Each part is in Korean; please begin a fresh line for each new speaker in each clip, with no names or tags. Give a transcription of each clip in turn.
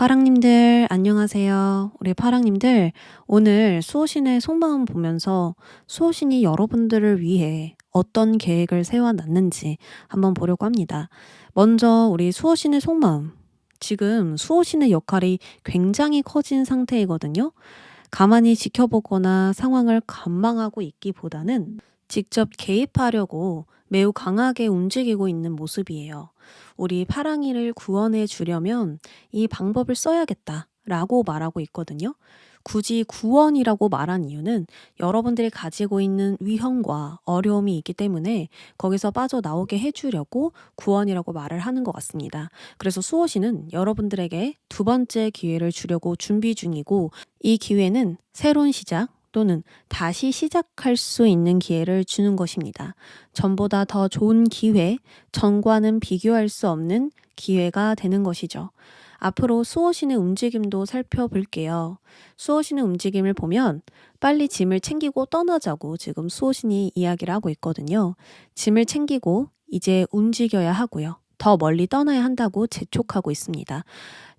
파랑님들 안녕하세요. 우리 파랑님들 오늘 수호신의 속마음 보면서 수호신이 여러분들을 위해 어떤 계획을 세워놨는지 한번 보려고 합니다. 먼저 우리 수호신의 속마음. 지금 수호신의 역할이 굉장히 커진 상태이거든요. 가만히 지켜보거나 상황을 관망하고 있기보다는 직접 개입하려고 매우 강하게 움직이고 있는 모습이에요. 우리 파랑이를 구원해 주려면 이 방법을 써야겠다라고 말하고 있거든요. 굳이 구원이라고 말한 이유는 여러분들이 가지고 있는 위험과 어려움이 있기 때문에 거기서 빠져나오게 해주려고 구원이라고 말을 하는 것 같습니다. 그래서 수호신은 여러분들에게 두 번째 기회를 주려고 준비 중이고, 이 기회는 새로운 시작 또는 다시 시작할 수 있는 기회를 주는 것입니다. 전보다 더 좋은 기회, 전과는 비교할 수 없는 기회가 되는 것이죠. 앞으로 수호신의 움직임도 살펴볼게요. 수호신의 움직임을 보면 빨리 짐을 챙기고 떠나자고 지금 수호신이 이야기를 하고 있거든요. 짐을 챙기고 이제 움직여야 하고요. 더 멀리 떠나야 한다고 재촉하고 있습니다.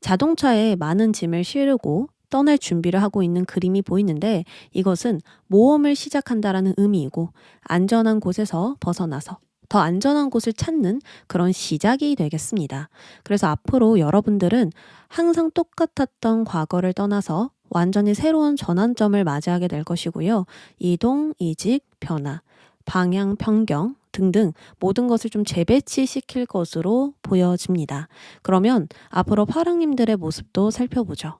자동차에 많은 짐을 실고 떠날 준비를 하고 있는 그림이 보이는데, 이것은 모험을 시작한다라는 의미이고 안전한 곳에서 벗어나서 더 안전한 곳을 찾는 그런 시작이 되겠습니다. 그래서 앞으로 여러분들은 항상 똑같았던 과거를 떠나서 완전히 새로운 전환점을 맞이하게 될 것이고요. 이동, 이직, 변화, 방향 변경 등등 모든 것을 좀 재배치시킬 것으로 보여집니다. 그러면 앞으로 파랑님들의 모습도 살펴보죠.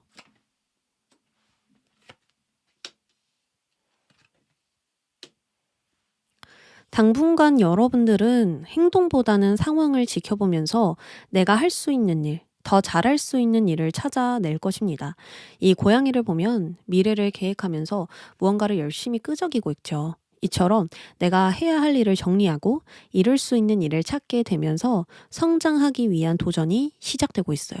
당분간 여러분들은 행동보다는 상황을 지켜보면서 내가 할 수 있는 일, 더 잘할 수 있는 일을 찾아낼 것입니다. 이 고양이를 보면 미래를 계획하면서 무언가를 열심히 끄적이고 있죠. 이처럼 내가 해야 할 일을 정리하고 이룰 수 있는 일을 찾게 되면서 성장하기 위한 도전이 시작되고 있어요.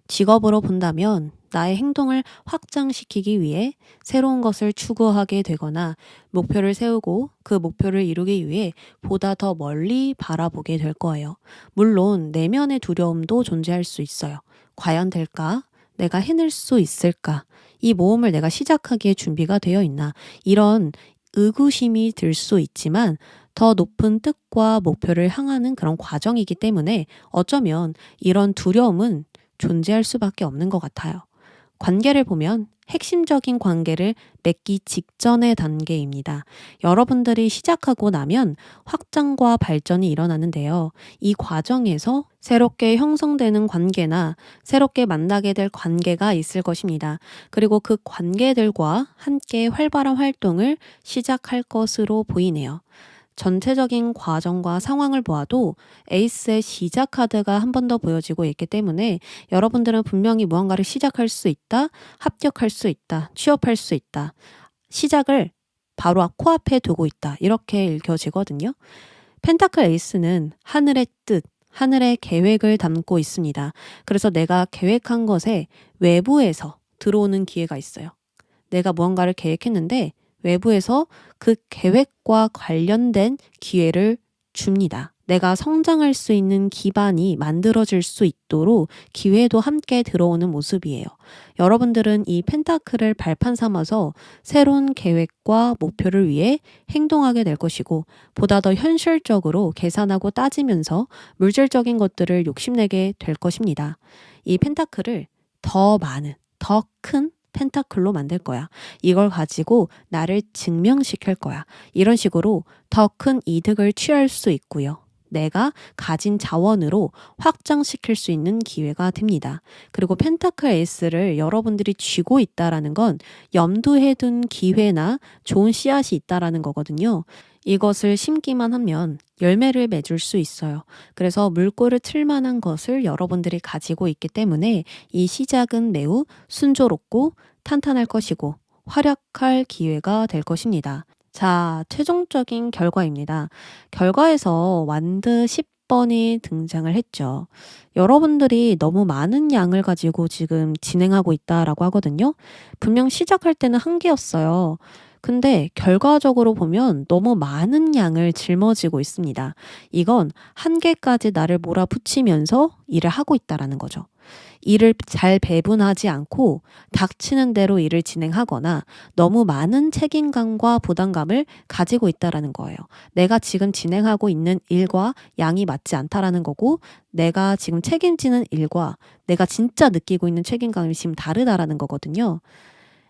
직업으로 본다면 나의 행동을 확장시키기 위해 새로운 것을 추구하게 되거나 목표를 세우고 그 목표를 이루기 위해 보다 더 멀리 바라보게 될 거예요. 물론 내면의 두려움도 존재할 수 있어요. 과연 될까? 내가 해낼 수 있을까? 이 모험을 내가 시작하기에 준비가 되어 있나? 이런 의구심이 들 수 있지만 더 높은 뜻과 목표를 향하는 그런 과정이기 때문에 어쩌면 이런 두려움은 존재할 수밖에 없는 것 같아요. 관계를 보면 핵심적인 관계를 맺기 직전의 단계입니다. 여러분들이 시작하고 나면 확장과 발전이 일어나는데요. 이 과정에서 새롭게 형성되는 관계나 새롭게 만나게 될 관계가 있을 것입니다. 그리고 그 관계들과 함께 활발한 활동을 시작할 것으로 보이네요. 전체적인 과정과 상황을 보아도 에이스의 시작 카드가 한 번 더 보여지고 있기 때문에 여러분들은 분명히 무언가를 시작할 수 있다, 합격할 수 있다, 취업할 수 있다, 시작을 바로 코앞에 두고 있다, 이렇게 읽혀지거든요. 펜타클 에이스는 하늘의 뜻, 하늘의 계획을 담고 있습니다. 그래서 내가 계획한 것에 외부에서 들어오는 기회가 있어요. 내가 무언가를 계획했는데 외부에서 그 계획과 관련된 기회를 줍니다. 내가 성장할 수 있는 기반이 만들어질 수 있도록 기회도 함께 들어오는 모습이에요. 여러분들은 이 펜타클을 발판 삼아서 새로운 계획과 목표를 위해 행동하게 될 것이고, 보다 더 현실적으로 계산하고 따지면서 물질적인 것들을 욕심내게 될 것입니다. 이 펜타클을 더 많은, 더 큰 펜타클로 만들 거야. 이걸 가지고 나를 증명시킬 거야. 이런 식으로 더 큰 이득을 취할 수 있고요. 내가 가진 자원으로 확장시킬 수 있는 기회가 됩니다. 그리고 펜타클 에이스를 여러분들이 쥐고 있다라는 건 염두에 둔 기회나 좋은 씨앗이 있다라는 거거든요. 이것을 심기만 하면 열매를 맺을 수 있어요. 그래서 물꼬를 틀 만한 것을 여러분들이 가지고 있기 때문에 이 시작은 매우 순조롭고 탄탄할 것이고 활약할 기회가 될 것입니다. 자, 최종적인 결과입니다. 결과에서 완드 10번이 등장을 했죠. 여러분들이 너무 많은 양을 가지고 지금 진행하고 있다라고 하거든요. 분명 시작할 때는 한 개였어요. 근데 결과적으로 보면 너무 많은 양을 짊어지고 있습니다. 이건 한 개까지 나를 몰아붙이면서 일을 하고 있다라는 거죠. 일을 잘 배분하지 않고 닥치는 대로 일을 진행하거나 너무 많은 책임감과 부담감을 가지고 있다라는 거예요. 내가 지금 진행하고 있는 일과 양이 맞지 않다라는 거고, 내가 지금 책임지는 일과 내가 진짜 느끼고 있는 책임감이 지금 다르다라는 거거든요.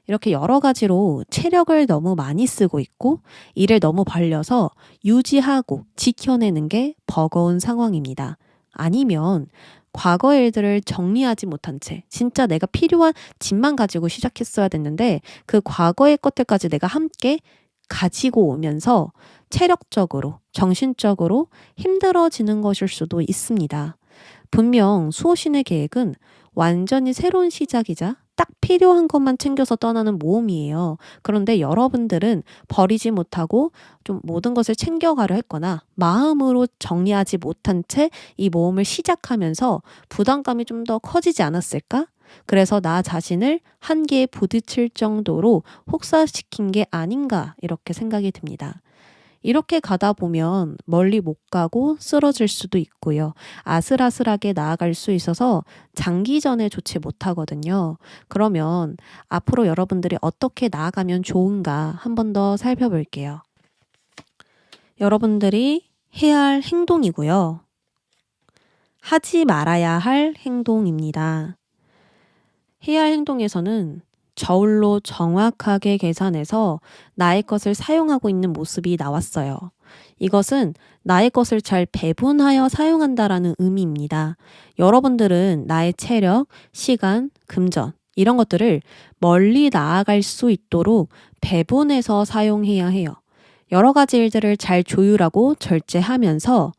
이렇게 여러 가지로 체력을 너무 많이 쓰고 있고 일을 너무 벌려서 유지하고 지켜내는 게 버거운 상황입니다. 아니면 과거 일들을 정리하지 못한 채 진짜 내가 필요한 짐만 가지고 시작했어야 됐는데 그 과거의 것들까지 내가 함께 가지고 오면서 체력적으로, 정신적으로 힘들어지는 것일 수도 있습니다. 분명 수호신의 계획은 완전히 새로운 시작이자 딱 필요한 것만 챙겨서 떠나는 모험이에요. 그런데 여러분들은 버리지 못하고 좀 모든 것을 챙겨가려 했거나 마음으로 정리하지 못한 채 이 모험을 시작하면서 부담감이 좀 더 커지지 않았을까? 그래서 나 자신을 한계에 부딪힐 정도로 혹사시킨 게 아닌가 이렇게 생각이 듭니다. 이렇게 가다 보면 멀리 못 가고 쓰러질 수도 있고요. 아슬아슬하게 나아갈 수 있어서 장기전에 좋지 못하거든요. 그러면 앞으로 여러분들이 어떻게 나아가면 좋은가 한 번 더 살펴볼게요. 여러분들이 해야 할 행동이고요. 하지 말아야 할 행동입니다. 해야 할 행동에서는 저울로 정확하게 계산해서 나의 것을 사용하고 있는 모습이 나왔어요. 이것은 나의 것을 잘 배분하여 사용한다라는 의미입니다. 여러분들은 나의 체력, 시간, 금전 이런 것들을 멀리 나아갈 수 있도록 배분해서 사용해야 해요. 여러 가지 일들을 잘 조율하고 절제하면서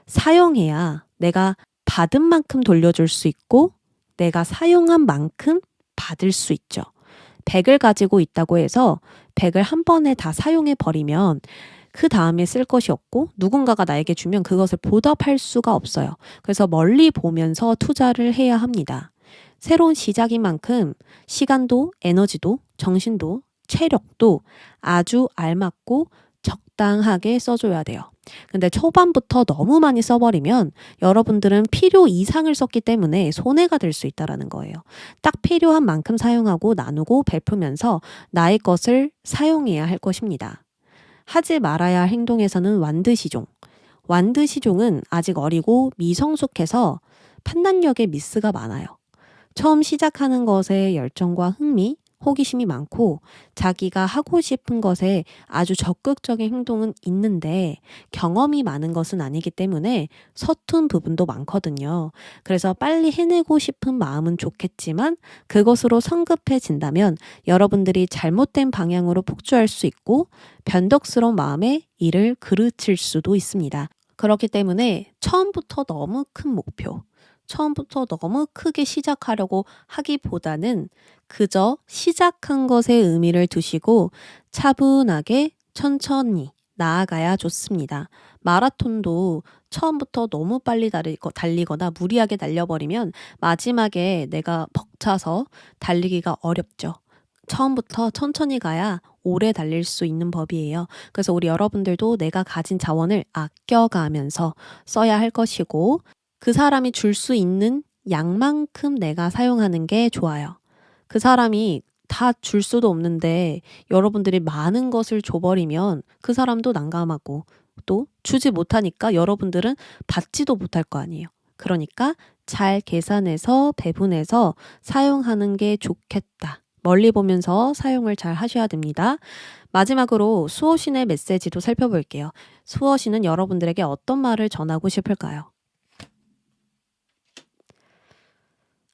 사용해야 내가 받은 만큼 돌려줄 수 있고 내가 사용한 만큼 받을 수 있죠. 100을 가지고 있다고 해서 100을 한 번에 다 사용해 버리면 그 다음에 쓸 것이 없고 누군가가 나에게 주면 그것을 보답할 수가 없어요. 그래서 멀리 보면서 투자를 해야 합니다. 새로운 시작인 만큼 시간도 에너지도 정신도 체력도 아주 알맞고 적당하게 써줘야 돼요. 근데 초반부터 너무 많이 써버리면 여러분들은 필요 이상을 썼기 때문에 손해가 될 수 있다는 거예요. 딱 필요한 만큼 사용하고 나누고 베푸면서 나의 것을 사용해야 할 것입니다. 하지 말아야 할 행동에서는 완드시종. 완드시종은 아직 어리고 미성숙해서 판단력에 미스가 많아요. 처음 시작하는 것에 열정과 흥미, 호기심이 많고 자기가 하고 싶은 것에 아주 적극적인 행동은 있는데 경험이 많은 것은 아니기 때문에 서툰 부분도 많거든요. 그래서 빨리 해내고 싶은 마음은 좋겠지만 그것으로 성급해진다면 여러분들이 잘못된 방향으로 폭주할 수 있고 변덕스러운 마음에 일을 그르칠 수도 있습니다. 그렇기 때문에 처음부터 너무 큰 목표, 처음부터 너무 크게 시작하려고 하기보다는 그저 시작한 것에 의미를 두시고 차분하게 천천히 나아가야 좋습니다. 마라톤도 처음부터 너무 빨리 달리거나 무리하게 달려버리면 마지막에 내가 벅차서 달리기가 어렵죠. 처음부터 천천히 가야 오래 달릴 수 있는 법이에요. 그래서 우리 여러분들도 내가 가진 자원을 아껴가면서 써야 할 것이고 그 사람이 줄 수 있는 양만큼 내가 사용하는 게 좋아요. 그 사람이 다 줄 수도 없는데 여러분들이 많은 것을 줘버리면 그 사람도 난감하고 또 주지 못하니까 여러분들은 받지도 못할 거 아니에요. 그러니까 잘 계산해서 배분해서 사용하는 게 좋겠다. 멀리 보면서 사용을 잘 하셔야 됩니다. 마지막으로 수호신의 메시지도 살펴볼게요. 수호신은 여러분들에게 어떤 말을 전하고 싶을까요?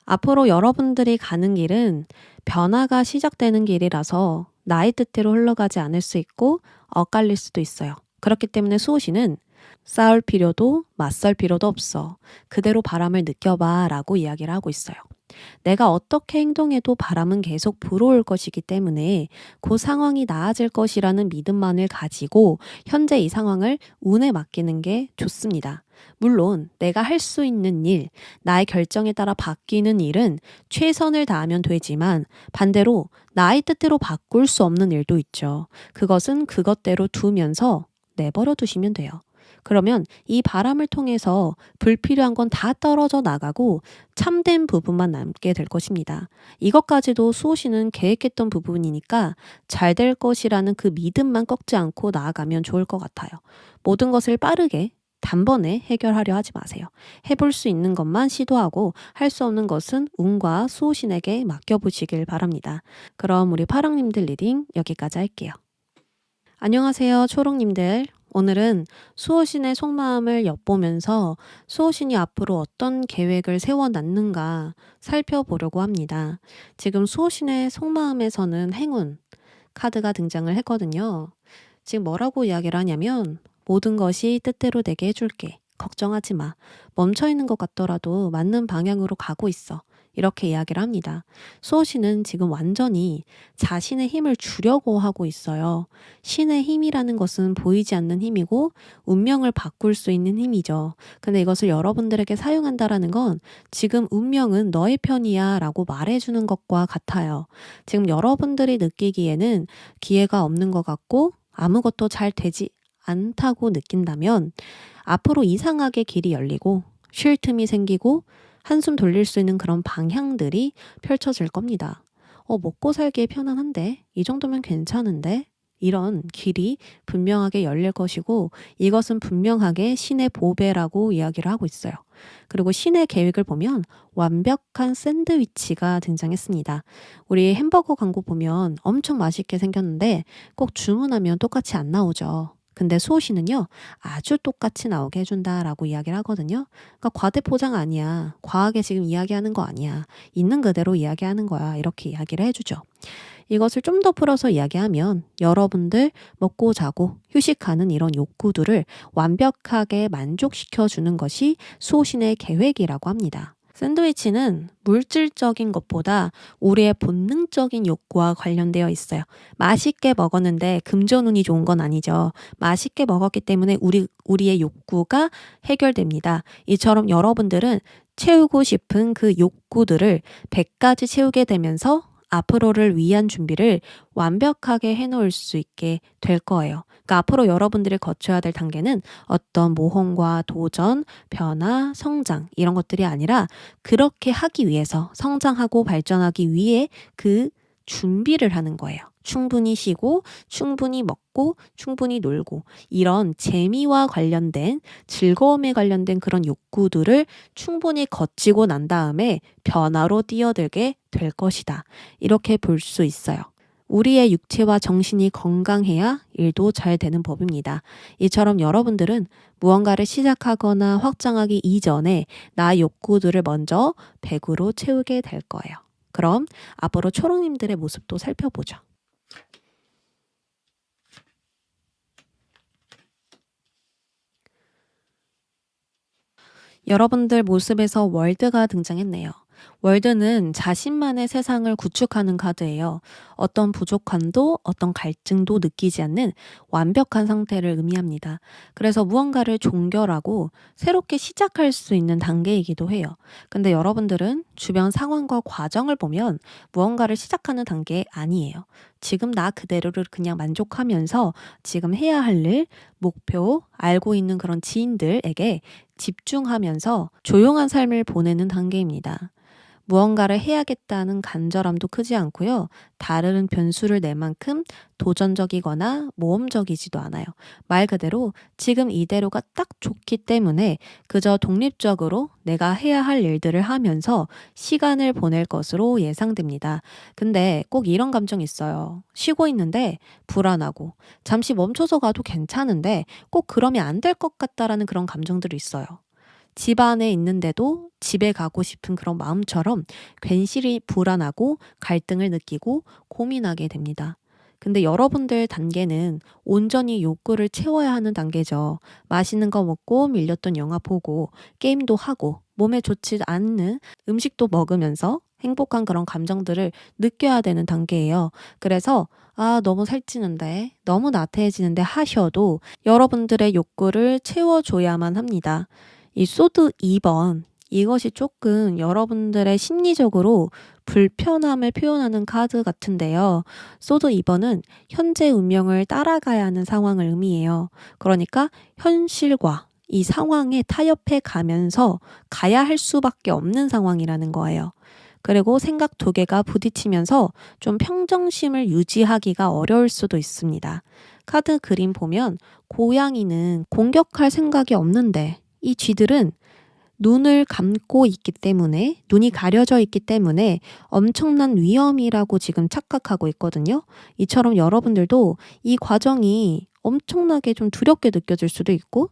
앞으로 여러분들이 가는 길은 변화가 시작되는 길이라서 나의 뜻대로 흘러가지 않을 수 있고 엇갈릴 수도 있어요. 그렇기 때문에 수호신은 싸울 필요도 맞설 필요도 없어. 그대로 바람을 느껴봐 라고 이야기를 하고 있어요. 내가 어떻게 행동해도 바람은 계속 불어올 것이기 때문에 그 상황이 나아질 것이라는 믿음만을 가지고 현재 이 상황을 운에 맡기는 게 좋습니다. 물론 내가 할 수 있는 일, 나의 결정에 따라 바뀌는 일은 최선을 다하면 되지만 반대로 나의 뜻대로 바꿀 수 없는 일도 있죠. 그것은 그것대로 두면서 내버려 두시면 돼요. 그러면 이 바람을 통해서 불필요한 건 다 떨어져 나가고 참된 부분만 남게 될 것입니다. 이것까지도 수호신은 계획했던 부분이니까 잘 될 것이라는 그 믿음만 꺾지 않고 나아가면 좋을 것 같아요. 모든 것을 빠르게 단번에 해결하려 하지 마세요. 해볼 수 있는 것만 시도하고 할 수 없는 것은 운과 수호신에게 맡겨보시길 바랍니다. 그럼 우리 파랑님들 리딩 여기까지 할게요. 안녕하세요, 초록님들. 오늘은 수호신의 속마음을 엿보면서 수호신이 앞으로 어떤 계획을 세워놨는가 살펴보려고 합니다. 지금 수호신의 속마음에서는 행운 카드가 등장을 했거든요. 지금 뭐라고 이야기를 하냐면 모든 것이 뜻대로 되게 해줄게. 걱정하지 마. 멈춰있는 것 같더라도 맞는 방향으로 가고 있어. 이렇게 이야기를 합니다. 수호신은 지금 완전히 자신의 힘을 주려고 하고 있어요. 신의 힘이라는 것은 보이지 않는 힘이고 운명을 바꿀 수 있는 힘이죠. 근데 이것을 여러분들에게 사용한다라는 건 지금 운명은 너의 편이야 라고 말해주는 것과 같아요. 지금 여러분들이 느끼기에는 기회가 없는 것 같고 아무것도 잘 되지 않다고 느낀다면 앞으로 이상하게 길이 열리고 쉴 틈이 생기고 한숨 돌릴 수 있는 그런 방향들이 펼쳐질 겁니다. 먹고 살기에 편안한데? 이 정도면 괜찮은데? 이런 길이 분명하게 열릴 것이고 이것은 분명하게 신의 보배라고 이야기를 하고 있어요. 그리고 신의 계획을 보면 완벽한 샌드위치가 등장했습니다. 우리 햄버거 광고 보면 엄청 맛있게 생겼는데 꼭 주문하면 똑같이 안 나오죠. 근데 수호신은요, 아주 똑같이 나오게 해준다라고 이야기를 하거든요. 그러니까 과대 포장 아니야. 과하게 지금 이야기하는 거 아니야. 있는 그대로 이야기하는 거야. 이렇게 이야기를 해주죠. 이것을 좀 더 풀어서 이야기하면 여러분들 먹고 자고 휴식하는 이런 욕구들을 완벽하게 만족시켜주는 것이 수호신의 계획이라고 합니다. 샌드위치는 물질적인 것보다 우리의 본능적인 욕구와 관련되어 있어요. 맛있게 먹었는데 금전운이 좋은 건 아니죠. 맛있게 먹었기 때문에 우리의 욕구가 해결됩니다. 이처럼 여러분들은 채우고 싶은 그 욕구들을 100가지 채우게 되면서 앞으로를 위한 준비를 완벽하게 해놓을 수 있게 될 거예요. 그러니까 앞으로 여러분들이 거쳐야 될 단계는 어떤 모험과 도전, 변화, 성장 이런 것들이 아니라 그렇게 하기 위해서 성장하고 발전하기 위해 그 준비를 하는 거예요. 충분히 쉬고 충분히 먹고 충분히 놀고 이런 재미와 관련된 즐거움에 관련된 그런 욕구들을 충분히 거치고 난 다음에 변화로 뛰어들게 될 것이다. 이렇게 볼 수 있어요. 우리의 육체와 정신이 건강해야 일도 잘 되는 법입니다. 이처럼 여러분들은 무언가를 시작하거나 확장하기 이전에 나의 욕구들을 먼저 100으로 채우게 될 거예요. 그럼 앞으로 초록님들의 모습도 살펴보죠. 여러분들 모습에서 월드가 등장했네요. 월드는 자신만의 세상을 구축하는 카드예요. 어떤 부족함도 어떤 갈증도 느끼지 않는 완벽한 상태를 의미합니다. 그래서 무언가를 종결하고 새롭게 시작할 수 있는 단계이기도 해요. 근데 여러분들은 주변 상황과 과정을 보면 무언가를 시작하는 단계 아니에요. 지금 나 그대로를 그냥 만족하면서 지금 해야 할 일, 목표, 알고 있는 그런 지인들에게 집중하면서 조용한 삶을 보내는 단계입니다. 무언가를 해야겠다는 간절함도 크지 않고요. 다른 변수를 낼 만큼 도전적이거나 모험적이지도 않아요. 말 그대로 지금 이대로가 딱 좋기 때문에 그저 독립적으로 내가 해야 할 일들을 하면서 시간을 보낼 것으로 예상됩니다. 근데 꼭 이런 감정이 있어요. 쉬고 있는데 불안하고 잠시 멈춰서 가도 괜찮은데 꼭 그러면 안 될 것 같다라는 그런 감정들이 있어요. 집 안에 있는데도 집에 가고 싶은 그런 마음처럼 괜시리 불안하고 갈등을 느끼고 고민하게 됩니다. 근데 여러분들 단계는 온전히 욕구를 채워야 하는 단계죠. 맛있는 거 먹고 밀렸던 영화 보고 게임도 하고 몸에 좋지 않는 음식도 먹으면서 행복한 그런 감정들을 느껴야 되는 단계예요. 그래서 너무 살찌는데 너무 나태해지는데 하셔도 여러분들의 욕구를 채워줘야만 합니다. 이 소드 2번 이것이 조금 여러분들의 심리적으로 불편함을 표현하는 카드 같은데요. 소드 2번은 현재 운명을 따라가야 하는 상황을 의미해요. 그러니까 현실과 이 상황에 타협해 가면서 가야 할 수밖에 없는 상황이라는 거예요. 그리고 생각 두 개가 부딪히면서 좀 평정심을 유지하기가 어려울 수도 있습니다. 카드 그림 보면 고양이는 공격할 생각이 없는데 이 쥐들은 눈을 감고 있기 때문에, 눈이 가려져 있기 때문에 엄청난 위험이라고 지금 착각하고 있거든요. 이처럼 여러분들도 이 과정이 엄청나게 좀 두렵게 느껴질 수도 있고,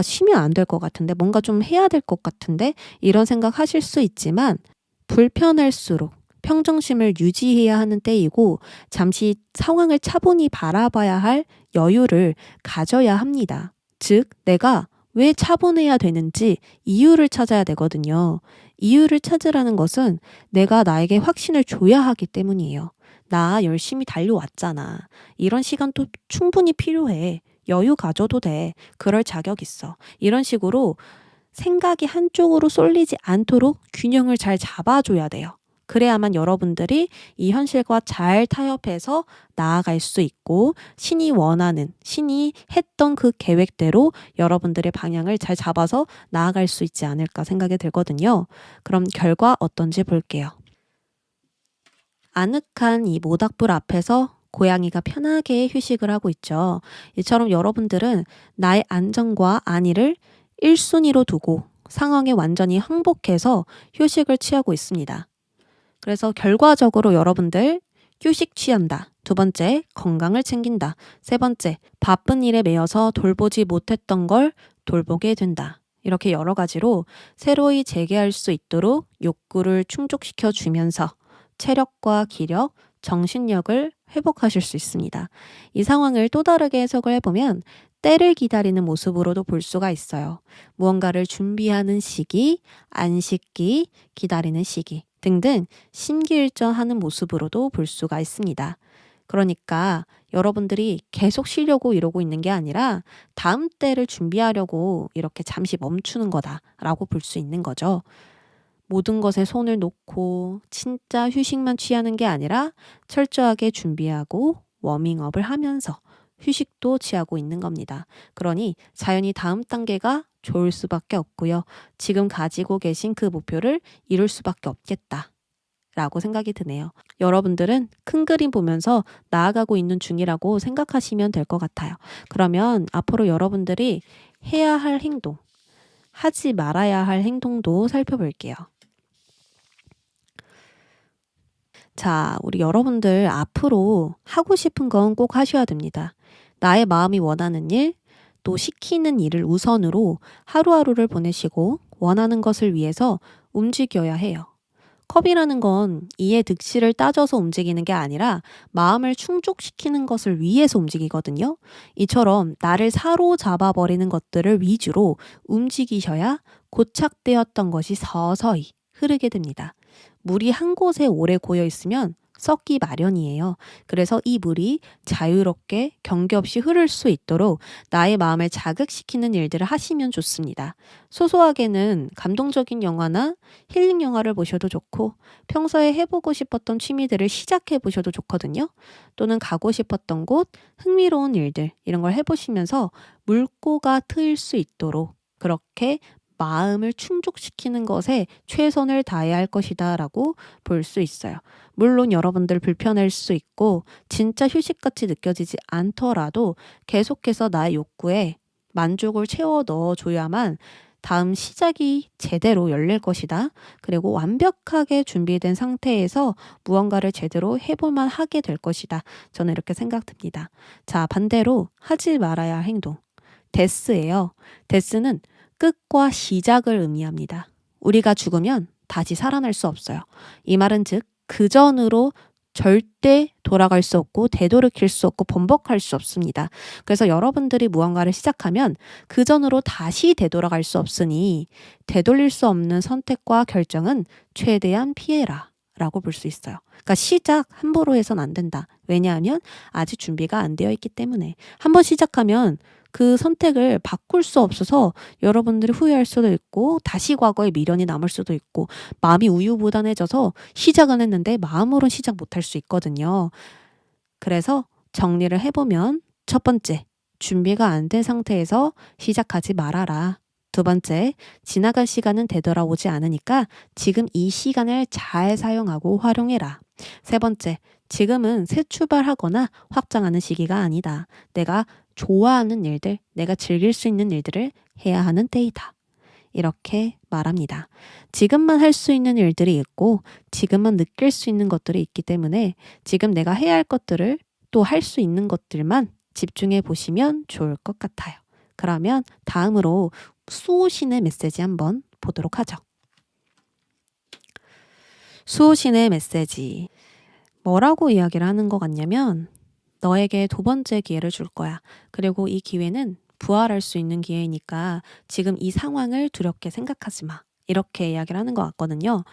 쉬면 안 될 것 같은데, 뭔가 좀 해야 될 것 같은데, 이런 생각 하실 수 있지만, 불편할수록 평정심을 유지해야 하는 때이고, 잠시 상황을 차분히 바라봐야 할 여유를 가져야 합니다. 즉, 내가 왜 차분해야 되는지 이유를 찾아야 되거든요. 이유를 찾으라는 것은 내가 나에게 확신을 줘야 하기 때문이에요. 나 열심히 달려왔잖아. 이런 시간도 충분히 필요해. 여유 가져도 돼. 그럴 자격 있어. 이런 식으로 생각이 한쪽으로 쏠리지 않도록 균형을 잘 잡아줘야 돼요. 그래야만 여러분들이 이 현실과 잘 타협해서 나아갈 수 있고 신이 원하는, 신이 했던 그 계획대로 여러분들의 방향을 잘 잡아서 나아갈 수 있지 않을까 생각이 들거든요. 그럼 결과 어떤지 볼게요. 아늑한 이 모닥불 앞에서 고양이가 편하게 휴식을 하고 있죠. 이처럼 여러분들은 나의 안전과 안위를 1순위로 두고 상황에 완전히 항복해서 휴식을 취하고 있습니다. 그래서 결과적으로 여러분들 휴식 취한다. 두 번째, 건강을 챙긴다. 세 번째, 바쁜 일에 매여서 돌보지 못했던 걸 돌보게 된다. 이렇게 여러 가지로 새로이 재개할 수 있도록 욕구를 충족시켜 주면서 체력과 기력, 정신력을 회복하실 수 있습니다. 이 상황을 또 다르게 해석을 해보면 때를 기다리는 모습으로도 볼 수가 있어요. 무언가를 준비하는 시기, 안 씻기, 기다리는 시기 등등 심기일전하는 모습으로도 볼 수가 있습니다. 그러니까 여러분들이 계속 쉬려고 이러고 있는 게 아니라 다음 때를 준비하려고 이렇게 잠시 멈추는 거다라고 볼 수 있는 거죠. 모든 것에 손을 놓고 진짜 휴식만 취하는 게 아니라 철저하게 준비하고 워밍업을 하면서 휴식도 취하고 있는 겁니다. 그러니 자연히 다음 단계가 좋을 수밖에 없고요. 지금 가지고 계신 그 목표를 이룰 수밖에 없겠다. 라고 생각이 드네요. 여러분들은 큰 그림 보면서 나아가고 있는 중이라고 생각하시면 될 것 같아요. 그러면 앞으로 여러분들이 해야 할 행동, 하지 말아야 할 행동도 살펴볼게요. 자, 우리 여러분들 앞으로 하고 싶은 건 꼭 하셔야 됩니다. 나의 마음이 원하는 일, 또 시키는 일을 우선으로 하루하루를 보내시고 원하는 것을 위해서 움직여야 해요. 컵이라는 건 이의 득실을 따져서 움직이는 게 아니라 마음을 충족시키는 것을 위해서 움직이거든요. 이처럼 나를 사로잡아 버리는 것들을 위주로 움직이셔야 고착되었던 것이 서서히 흐르게 됩니다. 물이 한 곳에 오래 고여 있으면 썩기 마련이에요. 그래서 이 물이 자유롭게 경계 없이 흐를 수 있도록 나의 마음을 자극시키는 일들을 하시면 좋습니다. 소소하게는 감동적인 영화나 힐링 영화를 보셔도 좋고 평소에 해보고 싶었던 취미들을 시작해 보셔도 좋거든요. 또는 가고 싶었던 곳, 흥미로운 일들 이런 걸 해보시면서 물꼬가 트일 수 있도록 그렇게 마음을 충족시키는 것에 최선을 다해야 할 것이다 라고 볼 수 있어요. 물론 여러분들 불편할 수 있고 진짜 휴식같이 느껴지지 않더라도 계속해서 나의 욕구에 만족을 채워 넣어줘야만 다음 시작이 제대로 열릴 것이다. 그리고 완벽하게 준비된 상태에서 무언가를 제대로 해볼만 하게 될 것이다. 저는 이렇게 생각됩니다. 자, 반대로 하지 말아야 할 행동. 데스예요. 데스는 끝과 시작을 의미합니다. 우리가 죽으면 다시 살아날 수 없어요. 이 말은 즉 그 전으로 절대 돌아갈 수 없고 되돌이킬 수 없고 번복할 수 없습니다. 그래서 여러분들이 무언가를 시작하면 그 전으로 다시 되돌아갈 수 없으니 되돌릴 수 없는 선택과 결정은 최대한 피해라 라고 볼 수 있어요. 그러니까 시작 함부로 해선 안 된다. 왜냐하면 아직 준비가 안 되어 있기 때문에 한번 시작하면 그 선택을 바꿀 수 없어서 여러분들이 후회할 수도 있고 다시 과거에 미련이 남을 수도 있고 마음이 우유부단해져서 시작은 했는데 마음으로는 시작 못할 수 있거든요. 그래서 정리를 해보면 첫 번째, 준비가 안 된 상태에서 시작하지 말아라. 두 번째, 지나간 시간은 되돌아오지 않으니까 지금 이 시간을 잘 사용하고 활용해라. 세 번째, 지금은 새 출발하거나 확장하는 시기가 아니다. 내가 좋아하는 일들, 내가 즐길 수 있는 일들을 해야 하는 때이다. 이렇게 말합니다. 지금만 할 수 있는 일들이 있고 지금만 느낄 수 있는 것들이 있기 때문에 지금 내가 해야 할 것들을 또 할 수 있는 것들만 집중해 보시면 좋을 것 같아요. 그러면 다음으로 수호신의 메시지 한번 보도록 하죠. 수호신의 메시지. 뭐라고 이야기를 하는 것 같냐면 너에게 두 번째 기회를 줄 거야. 그리고 이 기회는 부활할 수 있는 기회이니까 지금 이 상황을 두렵게 생각하지 마. 이렇게 이야기를 하는 것 같거든요.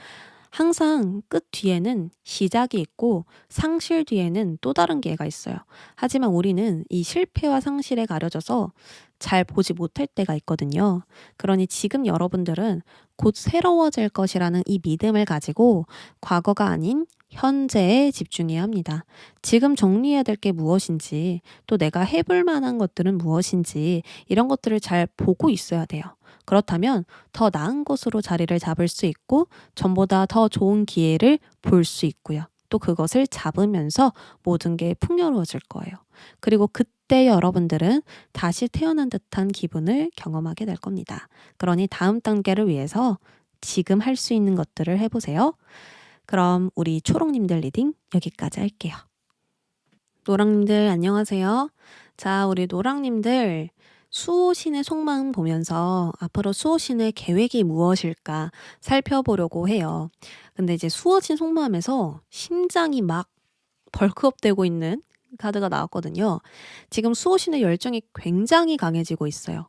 항상 끝 뒤에는 시작이 있고 상실 뒤에는 또 다른 기회가 있어요. 하지만 우리는 이 실패와 상실에 가려져서 잘 보지 못할 때가 있거든요. 그러니 지금 여러분들은 곧 새로워질 것이라는 이 믿음을 가지고 과거가 아닌 현재에 집중해야 합니다. 지금 정리해야 될 게 무엇인지, 또 내가 해볼 만한 것들은 무엇인지 이런 것들을 잘 보고 있어야 돼요. 그렇다면 더 나은 곳으로 자리를 잡을 수 있고 전보다 더 좋은 기회를 볼 수 있고요. 또 그것을 잡으면서 모든 게 풍요로워질 거예요. 그리고 그때 여러분들은 다시 태어난 듯한 기분을 경험하게 될 겁니다. 그러니 다음 단계를 위해서 지금 할 수 있는 것들을 해보세요. 그럼 우리 초록님들 리딩 여기까지 할게요. 노랑님들 안녕하세요. 자, 우리 노랑님들 수호신의 속마음 보면서 앞으로 수호신의 계획이 무엇일까 살펴보려고 해요. 근데 이제 수호신 속마음에서 심장이 막 벌크업되고 있는 카드가 나왔거든요. 지금 수호신의 열정이 굉장히 강해지고 있어요.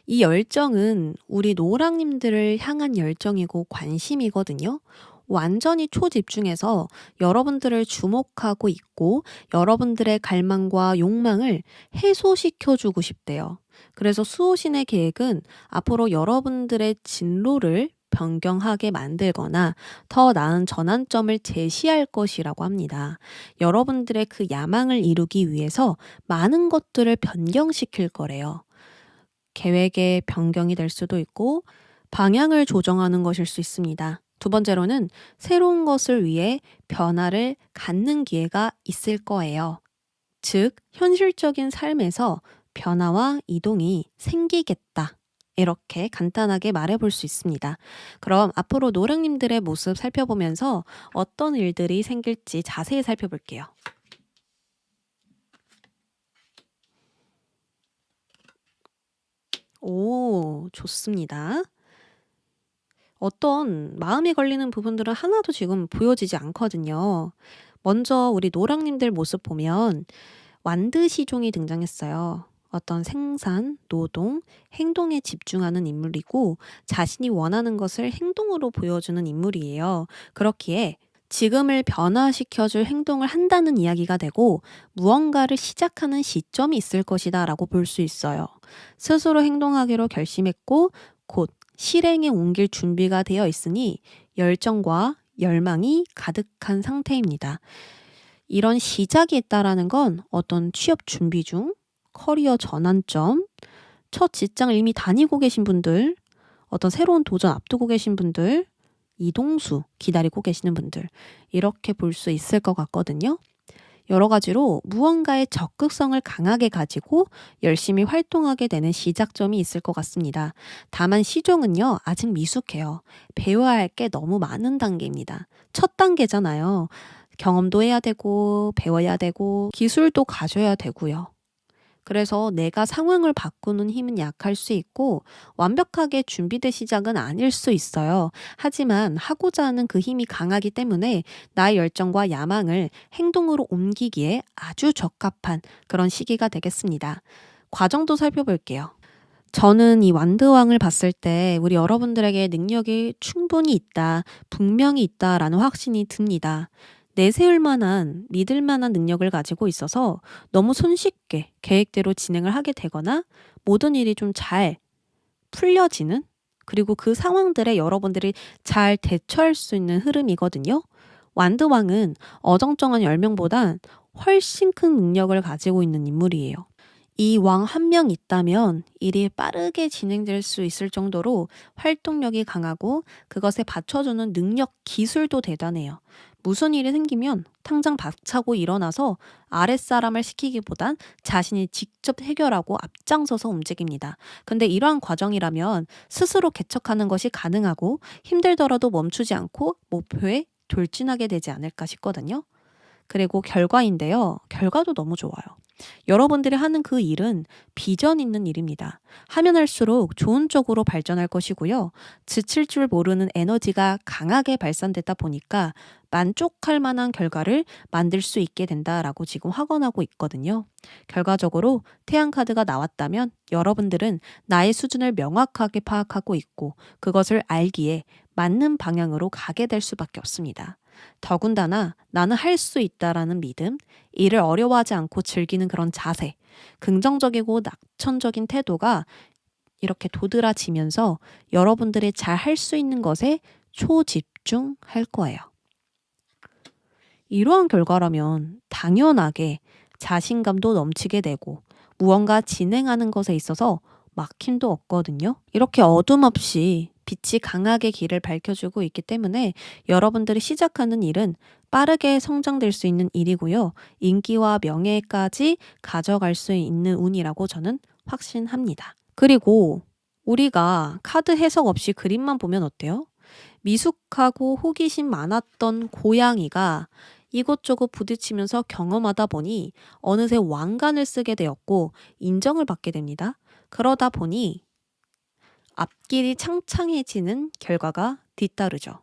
이 열정은 우리 노랑님들을 향한 열정이고 관심이거든요. 완전히 초집중해서 여러분들을 주목하고 있고 여러분들의 갈망과 욕망을 해소시켜주고 싶대요. 그래서 수호신의 계획은 앞으로 여러분들의 진로를 변경하게 만들거나 더 나은 전환점을 제시할 것이라고 합니다. 여러분들의 그 야망을 이루기 위해서 많은 것들을 변경시킬 거래요. 계획의 변경이 될 수도 있고 방향을 조정하는 것일 수 있습니다. 두 번째로는 새로운 것을 위해 변화를 갖는 기회가 있을 거예요. 즉, 현실적인 삶에서 변화와 이동이 생기겠다. 이렇게 간단하게 말해볼 수 있습니다. 그럼 앞으로 노랑님들의 모습 살펴보면서 어떤 일들이 생길지 자세히 살펴볼게요. 오, 좋습니다. 어떤 마음에 걸리는 부분들은 하나도 지금 보여지지 않거든요. 먼저 우리 노랑님들 모습 보면 완드시종이 등장했어요. 어떤 생산, 노동, 행동에 집중하는 인물이고 자신이 원하는 것을 행동으로 보여주는 인물이에요. 그렇기에 지금을 변화시켜줄 행동을 한다는 이야기가 되고 무언가를 시작하는 시점이 있을 것이다 라고 볼 수 있어요. 스스로 행동하기로 결심했고 곧 실행에 옮길 준비가 되어 있으니 열정과 열망이 가득한 상태입니다. 이런 시작이 있다라는 건 어떤 취업 준비 중, 커리어 전환점, 첫 직장을 이미 다니고 계신 분들, 어떤 새로운 도전 앞두고 계신 분들, 이동수 기다리고 계시는 분들 이렇게 볼 수 있을 것 같거든요. 여러 가지로 무언가의 적극성을 강하게 가지고 열심히 활동하게 되는 시작점이 있을 것 같습니다. 다만 시종은요, 아직 미숙해요. 배워야 할 게 너무 많은 단계입니다. 첫 단계잖아요. 경험도 해야 되고 배워야 되고 기술도 가져야 되고요. 그래서 내가 상황을 바꾸는 힘은 약할 수 있고 완벽하게 준비된 시작은 아닐 수 있어요. 하지만 하고자 하는 그 힘이 강하기 때문에 나의 열정과 야망을 행동으로 옮기기에 아주 적합한 그런 시기가 되겠습니다. 과정도 살펴볼게요. 저는 이 완드왕을 봤을 때 우리 여러분들에게 능력이 충분히 있다, 분명히 있다라는 확신이 듭니다. 내세울 만한, 믿을 만한 능력을 가지고 있어서 너무 손쉽게 계획대로 진행을 하게 되거나 모든 일이 좀 잘 풀려지는, 그리고 그 상황들에 여러분들이 잘 대처할 수 있는 흐름이거든요. 완드왕은 어정쩡한 열명보단 훨씬 큰 능력을 가지고 있는 인물이에요. 이 왕 한 명 있다면 일이 빠르게 진행될 수 있을 정도로 활동력이 강하고 그것에 받쳐주는 능력, 기술도 대단해요. 무슨 일이 생기면 당장 박차고 일어나서 아랫사람을 시키기보단 자신이 직접 해결하고 앞장서서 움직입니다. 근데 이러한 과정이라면 스스로 개척하는 것이 가능하고 힘들더라도 멈추지 않고 목표에 돌진하게 되지 않을까 싶거든요. 그리고 결과인데요. 결과도 너무 좋아요. 여러분들이 하는 그 일은 비전 있는 일입니다. 하면 할수록 좋은 쪽으로 발전할 것이고요. 지칠 줄 모르는 에너지가 강하게 발산되다 보니까 만족할 만한 결과를 만들 수 있게 된다라고 지금 확언하고 있거든요. 결과적으로 태양 카드가 나왔다면 여러분들은 나의 수준을 명확하게 파악하고 있고 그것을 알기에 맞는 방향으로 가게 될 수밖에 없습니다. 더군다나 나는 할 수 있다라는 믿음, 일을 어려워하지 않고 즐기는 그런 자세, 긍정적이고 낙천적인 태도가 이렇게 도드라지면서 여러분들이 잘 할 수 있는 것에 초집중할 거예요. 이러한 결과라면 당연하게 자신감도 넘치게 되고 무언가 진행하는 것에 있어서 막힘도 없거든요. 이렇게 어둠 없이 빛이 강하게 길을 밝혀주고 있기 때문에 여러분들이 시작하는 일은 빠르게 성장될 수 있는 일이고요. 인기와 명예까지 가져갈 수 있는 운이라고 저는 확신합니다. 그리고 우리가 카드 해석 없이 그림만 보면 어때요? 미숙하고 호기심 많았던 고양이가 이곳저곳 부딪히면서 경험하다 보니 어느새 왕관을 쓰게 되었고 인정을 받게 됩니다. 그러다 보니 앞길이 창창해지는 결과가 뒤따르죠.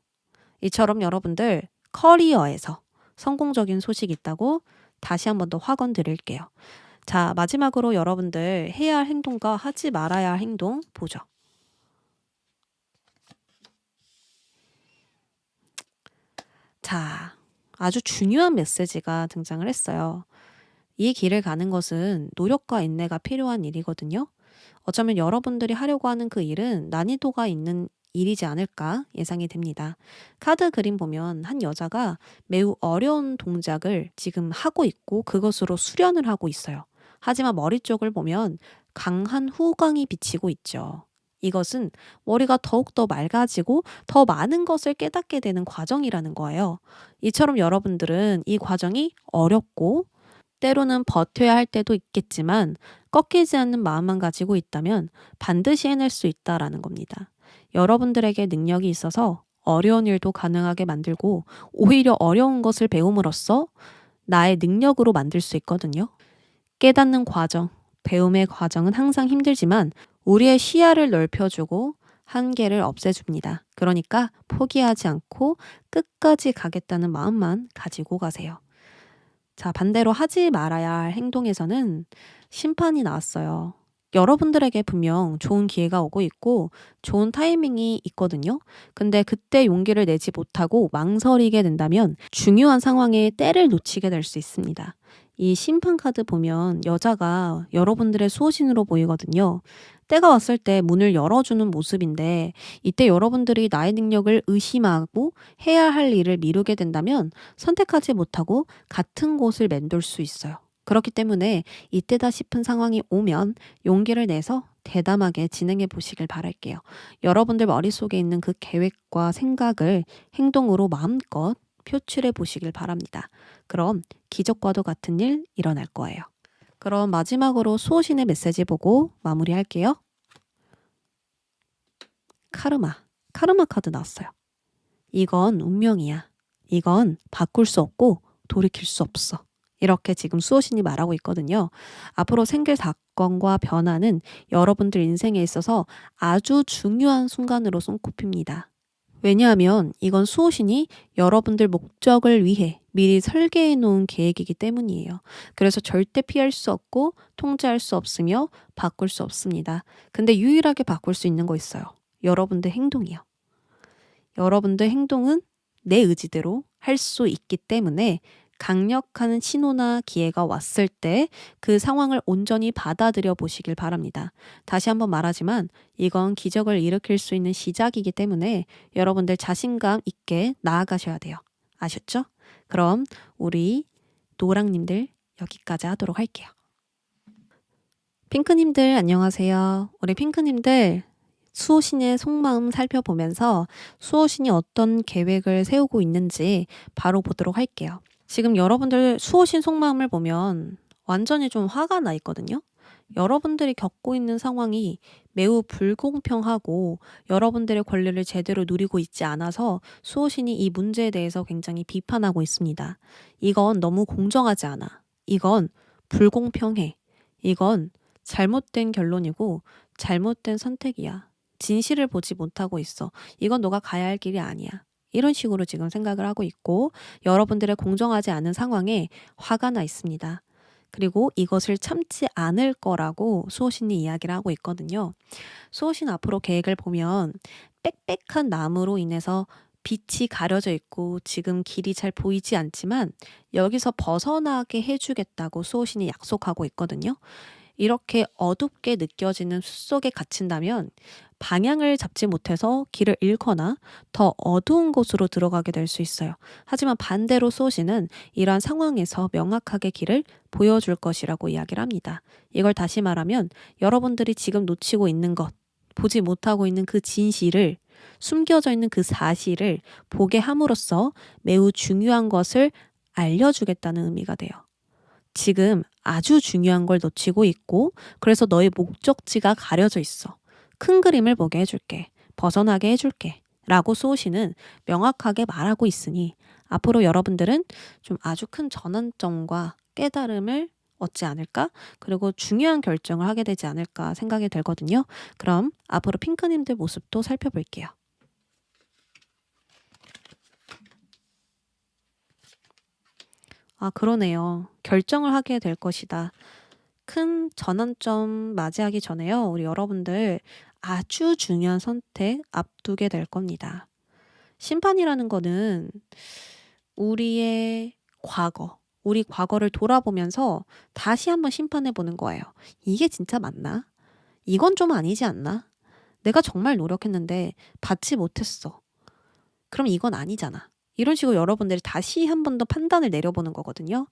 이처럼 여러분들 커리어에서 성공적인 소식이 있다고 다시 한 번 더 확언 드릴게요. 자, 마지막으로 여러분들 해야 할 행동과 하지 말아야 할 행동 보죠. 자, 아주 중요한 메시지가 등장을 했어요. 이 길을 가는 것은 노력과 인내가 필요한 일이거든요. 어쩌면 여러분들이 하려고 하는 그 일은 난이도가 있는 일이지 않을까 예상이 됩니다. 카드 그림 보면 한 여자가 매우 어려운 동작을 지금 하고 있고 그것으로 수련을 하고 있어요. 하지만 머리 쪽을 보면 강한 후광이 비치고 있죠. 이것은 머리가 더욱더 맑아지고 더 많은 것을 깨닫게 되는 과정이라는 거예요. 이처럼 여러분들은 이 과정이 어렵고 때로는 버텨야 할 때도 있겠지만 꺾이지 않는 마음만 가지고 있다면 반드시 해낼 수 있다라는 겁니다. 여러분들에게 능력이 있어서 어려운 일도 가능하게 만들고 오히려 어려운 것을 배움으로써 나의 능력으로 만들 수 있거든요. 깨닫는 과정, 배움의 과정은 항상 힘들지만 우리의 시야를 넓혀주고 한계를 없애줍니다. 그러니까 포기하지 않고 끝까지 가겠다는 마음만 가지고 가세요. 자, 반대로 하지 말아야 할 행동에서는 심판이 나왔어요. 여러분들에게 분명 좋은 기회가 오고 있고 좋은 타이밍이 있거든요. 근데 그때 용기를 내지 못하고 망설이게 된다면 중요한 상황에 때를 놓치게 될 수 있습니다. 이 심판 카드 보면 여자가 여러분들의 수호신으로 보이거든요. 때가 왔을 때 문을 열어주는 모습인데 이때 여러분들이 나의 능력을 의심하고 해야 할 일을 미루게 된다면 선택하지 못하고 같은 곳을 맴돌 수 있어요. 그렇기 때문에 이때다 싶은 상황이 오면 용기를 내서 대담하게 진행해 보시길 바랄게요. 여러분들 머릿속에 있는 그 계획과 생각을 행동으로 마음껏 표출해 보시길 바랍니다. 그럼 기적과도 같은 일 일어날 거예요. 그럼 마지막으로 수호신의 메시지 보고 마무리할게요. 카르마. 카르마 카드 나왔어요. 이건 운명이야. 이건 바꿀 수 없고 돌이킬 수 없어. 이렇게 지금 수호신이 말하고 있거든요. 앞으로 생길 사건과 변화는 여러분들 인생에 있어서 아주 중요한 순간으로 손꼽힙니다. 왜냐하면 이건 수호신이 여러분들 목적을 위해 미리 설계해 놓은 계획이기 때문이에요. 그래서 절대 피할 수 없고 통제할 수 없으며 바꿀 수 없습니다. 근데 유일하게 바꿀 수 있는 거 있어요. 여러분들 행동이요. 여러분들 행동은 내 의지대로 할 수 있기 때문에 강력한 신호나 기회가 왔을 때 그 상황을 온전히 받아들여 보시길 바랍니다. 다시 한번 말하지만 이건 기적을 일으킬 수 있는 시작이기 때문에 여러분들 자신감 있게 나아가셔야 돼요. 아셨죠? 그럼 우리 노랑님들 여기까지 하도록 할게요. 핑크님들 안녕하세요. 우리 핑크님들 수호신의 속마음 살펴보면서 수호신이 어떤 계획을 세우고 있는지 바로 보도록 할게요. 지금 여러분들 수호신 속마음을 보면 완전히 좀 화가 나 있거든요. 여러분들이 겪고 있는 상황이 매우 불공평하고 여러분들의 권리를 제대로 누리고 있지 않아서 수호신이 이 문제에 대해서 굉장히 비판하고 있습니다. 이건 너무 공정하지 않아. 이건 불공평해. 이건 잘못된 결론이고 잘못된 선택이야. 진실을 보지 못하고 있어. 이건 너가 가야 할 길이 아니야. 이런 식으로 지금 생각을 하고 있고 여러분들의 공정하지 않은 상황에 화가 나 있습니다. 그리고 이것을 참지 않을 거라고 수호신이 이야기를 하고 있거든요. 수호신 앞으로 계획을 보면 빽빽한 나무로 인해서 빛이 가려져 있고 지금 길이 잘 보이지 않지만 여기서 벗어나게 해주겠다고 수호신이 약속하고 있거든요. 이렇게 어둡게 느껴지는 숲속에 갇힌다면 방향을 잡지 못해서 길을 잃거나 더 어두운 곳으로 들어가게 될 수 있어요. 하지만 반대로 수호신은 이러한 상황에서 명확하게 길을 보여줄 것이라고 이야기를 합니다. 이걸 다시 말하면 여러분들이 지금 놓치고 있는 것, 보지 못하고 있는 그 진실을, 숨겨져 있는 그 사실을 보게 함으로써 매우 중요한 것을 알려주겠다는 의미가 돼요. 지금 아주 중요한 걸 놓치고 있고 그래서 너의 목적지가 가려져 있어. 큰 그림을 보게 해줄게. 벗어나게 해줄게. 라고 수호신은 명확하게 말하고 있으니 앞으로 여러분들은 좀 아주 큰 전환점과 깨달음을 얻지 않을까? 그리고 중요한 결정을 하게 되지 않을까 생각이 들거든요. 그럼 앞으로 핑크님들 모습도 살펴볼게요. 아, 그러네요. 결정을 하게 될 것이다. 큰 전환점 맞이하기 전에요. 우리 여러분들 아주 중요한 선택 앞두게 될 겁니다. 심판이라는 거는 우리의 과거, 우리 과거를 돌아보면서 다시 한번 심판해 보는 거예요. 이게 진짜 맞나? 이건 좀 아니지 않나? 내가 정말 노력했는데 받지 못했어. 그럼 이건 아니잖아. 이런 식으로 여러분들이 다시 한 번 더 판단을 내려보는 거거든요.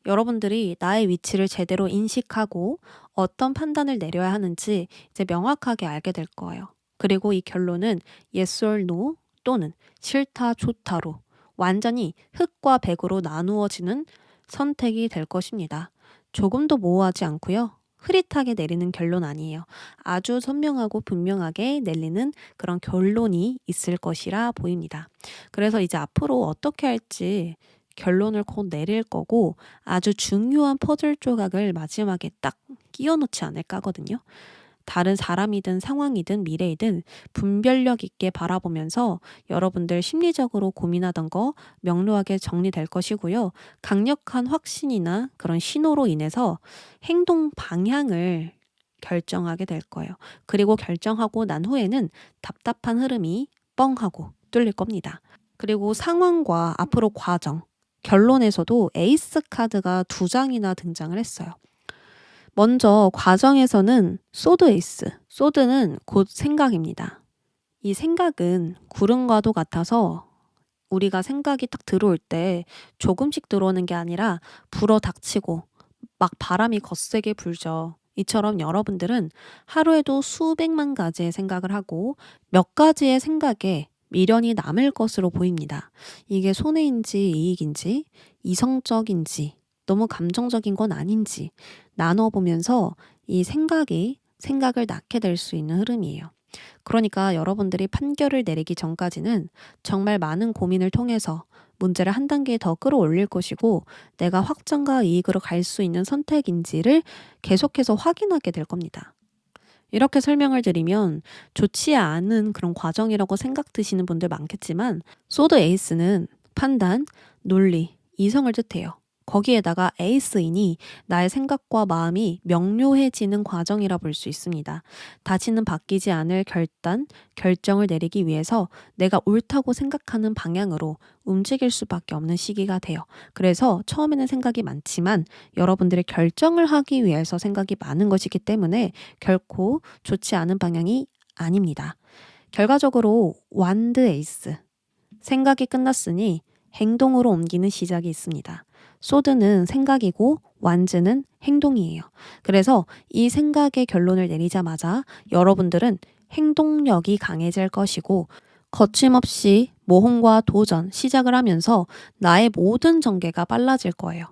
여러분들이 나의 위치를 제대로 인식하고 어떤 판단을 내려야 하는지 이제 명확하게 알게 될 거예요. 그리고 이 결론은 yes or no 또는 싫다, 좋다로 완전히 흑과 백으로 나누어지는 선택이 될 것입니다. 조금도 모호하지 않고요. 흐릿하게 내리는 결론 아니에요. 아주 선명하고 분명하게 내리는 그런 결론이 있을 것이라 보입니다. 그래서 이제 앞으로 어떻게 할지 결론을 곧 내릴 거고 아주 중요한 퍼즐 조각을 마지막에 딱 끼워 넣지 않을까 하거든요. 다른 사람이든 상황이든 미래이든 분별력 있게 바라보면서 여러분들 심리적으로 고민하던 거 명료하게 정리될 것이고요. 강력한 확신이나 그런 신호로 인해서 행동 방향을 결정하게 될 거예요. 그리고 결정하고 난 후에는 답답한 흐름이 뻥하고 뚫릴 겁니다. 그리고 상황과 앞으로 과정, 결론에서도 에이스 카드가 2장이나 등장을 했어요. 먼저 과정에서는 소드 에이스, 소드는 곧 생각입니다. 이 생각은 구름과도 같아서 우리가 생각이 딱 들어올 때 조금씩 들어오는 게 아니라 불어 닥치고 막 바람이 거세게 불죠. 이처럼 여러분들은 하루에도 수백만 가지의 생각을 하고 몇 가지의 생각에 미련이 남을 것으로 보입니다. 이게 손해인지 이익인지 이성적인지 너무 감정적인 건 아닌지 나눠보면서 이 생각을 낳게 될 수 있는 흐름이에요. 그러니까 여러분들이 판결을 내리기 전까지는 정말 많은 고민을 통해서 문제를 한 단계 더 끌어올릴 것이고 내가 확정과 이익으로 갈 수 있는 선택인지를 계속해서 확인하게 될 겁니다. 이렇게 설명을 드리면 좋지 않은 그런 과정이라고 생각 드시는 분들 많겠지만 소드 에이스는 판단, 논리, 이성을 뜻해요. 거기에다가 에이스이니 나의 생각과 마음이 명료해지는 과정이라 볼 수 있습니다. 다시는 바뀌지 않을 결정을 내리기 위해서 내가 옳다고 생각하는 방향으로 움직일 수밖에 없는 시기가 돼요. 그래서 처음에는 생각이 많지만 여러분들의 결정을 하기 위해서 생각이 많은 것이기 때문에 결코 좋지 않은 방향이 아닙니다. 결과적으로 완드 에이스. 생각이 끝났으니 행동으로 옮기는 시작이 있습니다. 소드는 생각이고 완즈는 행동이에요. 그래서 이 생각의 결론을 내리자마자 여러분들은 행동력이 강해질 것이고 거침없이 모험과 도전, 시작을 하면서 나의 모든 전개가 빨라질 거예요.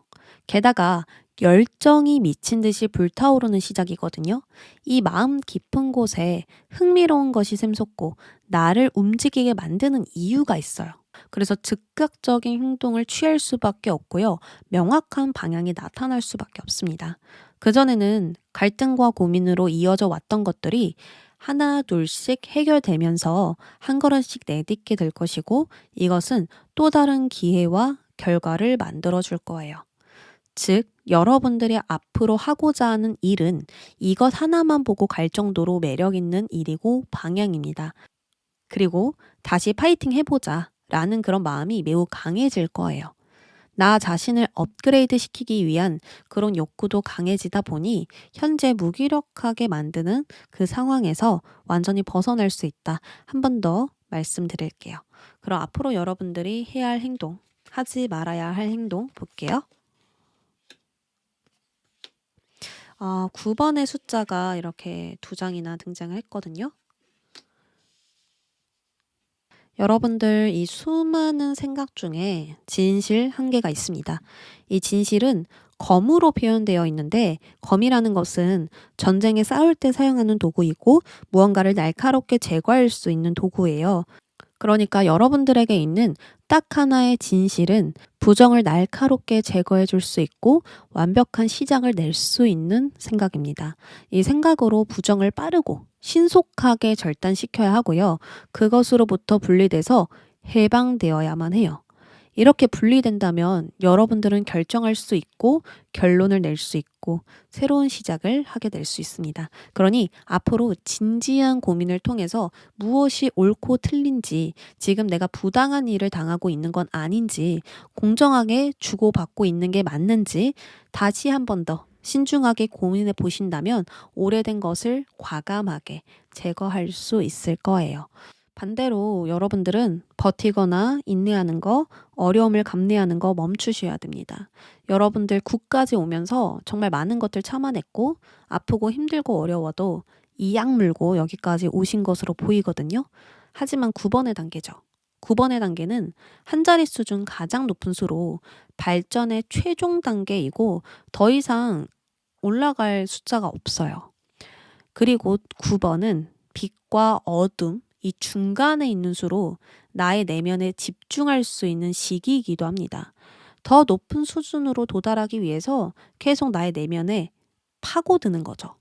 게다가 열정이 미친 듯이 불타오르는 시작이거든요. 이 마음 깊은 곳에 흥미로운 것이 샘솟고 나를 움직이게 만드는 이유가 있어요. 그래서 즉각적인 행동을 취할 수밖에 없고요. 명확한 방향이 나타날 수밖에 없습니다. 그전에는 갈등과 고민으로 이어져 왔던 것들이 하나 둘씩 해결되면서 한 걸음씩 내딛게 될 것이고 이것은 또 다른 기회와 결과를 만들어 줄 거예요. 즉, 여러분들이 앞으로 하고자 하는 일은 이것 하나만 보고 갈 정도로 매력 있는 일이고 방향입니다. 그리고 다시 파이팅 해보자 라는 그런 마음이 매우 강해질 거예요. 나 자신을 업그레이드 시키기 위한 그런 욕구도 강해지다 보니 현재 무기력하게 만드는 그 상황에서 완전히 벗어날 수 있다. 한 번 더 말씀드릴게요. 그럼 앞으로 여러분들이 해야 할 행동, 하지 말아야 할 행동 볼게요. 9번의 숫자가 이렇게 2장이나 등장을 했거든요. 여러분들 이 수많은 생각 중에 진실 한 개가 있습니다. 이 진실은 검으로 표현되어 있는데 검이라는 것은 전쟁에 싸울 때 사용하는 도구이고 무언가를 날카롭게 제거할 수 있는 도구예요. 그러니까 여러분들에게 있는 딱 하나의 진실은 부정을 날카롭게 제거해 줄 수 있고 완벽한 시작을 낼 수 있는 생각입니다. 이 생각으로 부정을 빠르고 신속하게 절단시켜야 하고요. 그것으로부터 분리돼서 해방되어야만 해요. 이렇게 분리된다면 여러분들은 결정할 수 있고 결론을 낼 수 있고 새로운 시작을 하게 될 수 있습니다. 그러니 앞으로 진지한 고민을 통해서 무엇이 옳고 틀린지, 지금 내가 부당한 일을 당하고 있는 건 아닌지, 공정하게 주고받고 있는 게 맞는지 다시 한 번 더 신중하게 고민해 보신다면 오래된 것을 과감하게 제거할 수 있을 거예요. 반대로 여러분들은 버티거나 인내하는 거, 어려움을 감내하는 거 멈추셔야 됩니다. 여러분들 9까지 오면서 정말 많은 것들 참아냈고 아프고 힘들고 어려워도 이악 물고 여기까지 오신 것으로 보이거든요. 하지만 9번의 단계죠. 9번의 단계는 한 자릿수 중 가장 높은 수로 발전의 최종 단계이고 더 이상 올라갈 숫자가 없어요. 그리고 9번은 빛과 어둠, 이 중간에 있는 수로 나의 내면에 집중할 수 있는 시기이기도 합니다. 더 높은 수준으로 도달하기 위해서 계속 나의 내면에 파고드는 거죠.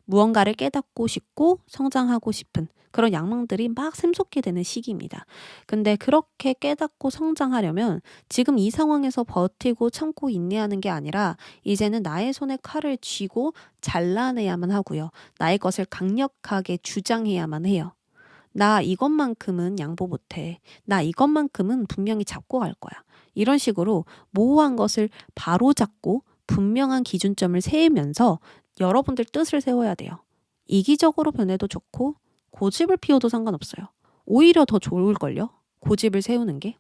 무언가를 깨닫고 싶고 성장하고 싶은 그런 양망들이 막 샘솟게 되는 시기입니다. 근데 그렇게 깨닫고 성장하려면 지금 이 상황에서 버티고 참고 인내하는 게 아니라 이제는 나의 손에 칼을 쥐고 잘라내야만 하고요. 나의 것을 강력하게 주장해야만 해요. 나 이것만큼은 양보 못해. 나 이것만큼은 분명히 잡고 갈 거야. 이런 식으로 모호한 것을 바로 잡고 분명한 기준점을 세우면서 여러분들 뜻을 세워야 돼요. 이기적으로 변해도 좋고 고집을 피워도 상관없어요. 오히려 더 좋을걸요. 고집을 세우는 게.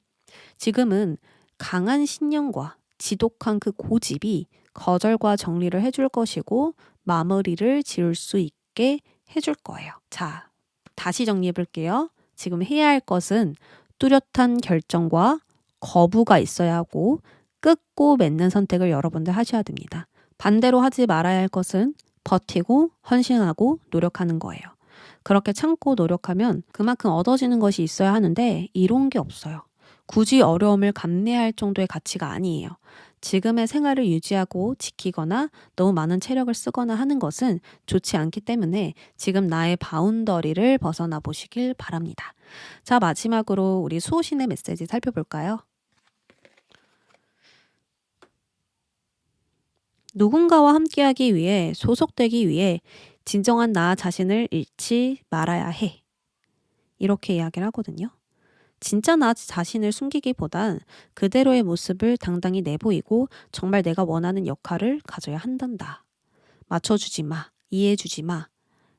지금은 강한 신념과 지독한 그 고집이 거절과 정리를 해줄 것이고 마무리를 지을 수 있게 해줄 거예요. 자, 다시 정리해 볼게요. 지금 해야 할 것은 뚜렷한 결정과 거부가 있어야 하고 끊고 맺는 선택을 여러분들 하셔야 됩니다. 반대로 하지 말아야 할 것은 버티고 헌신하고 노력하는 거예요. 그렇게 참고 노력하면 그만큼 얻어지는 것이 있어야 하는데 이런 게 없어요. 굳이 어려움을 감내할 정도의 가치가 아니에요. 지금의 생활을 유지하고 지키거나 너무 많은 체력을 쓰거나 하는 것은 좋지 않기 때문에 지금 나의 바운더리를 벗어나 보시길 바랍니다. 자, 마지막으로 우리 수호신의 메시지 살펴볼까요? 누군가와 함께하기 위해, 소속되기 위해 진정한 나 자신을 잃지 말아야 해. 이렇게 이야기를 하거든요. 진짜 나 자신을 숨기기보단 그대로의 모습을 당당히 내보이고 정말 내가 원하는 역할을 가져야 한단다. 맞춰주지 마. 이해해주지 마.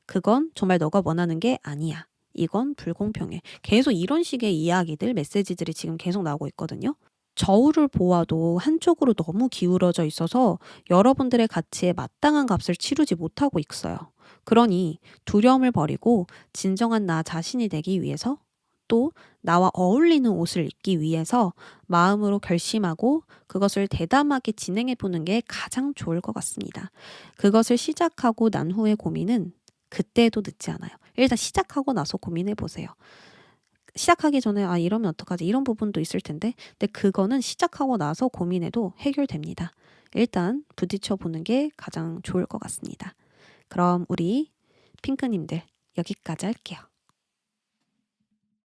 그건 정말 너가 원하는 게 아니야. 이건 불공평해. 계속 이런 식의 이야기들, 메시지들이 지금 계속 나오고 있거든요. 저울을 보아도 한쪽으로 너무 기울어져 있어서 여러분들의 가치에 마땅한 값을 치르지 못하고 있어요. 그러니 두려움을 버리고 진정한 나 자신이 되기 위해서, 또 나와 어울리는 옷을 입기 위해서 마음으로 결심하고 그것을 대담하게 진행해 보는 게 가장 좋을 것 같습니다. 그것을 시작하고 난 후의 고민은 그때도 늦지 않아요. 일단 시작하고 나서 고민해 보세요. 시작하기 전에 이러면 어떡하지? 이런 부분도 있을 텐데. 근데 그거는 시작하고 나서 고민해도 해결됩니다. 일단 부딪혀 보는 게 가장 좋을 것 같습니다. 그럼 우리 핑크님들 여기까지 할게요.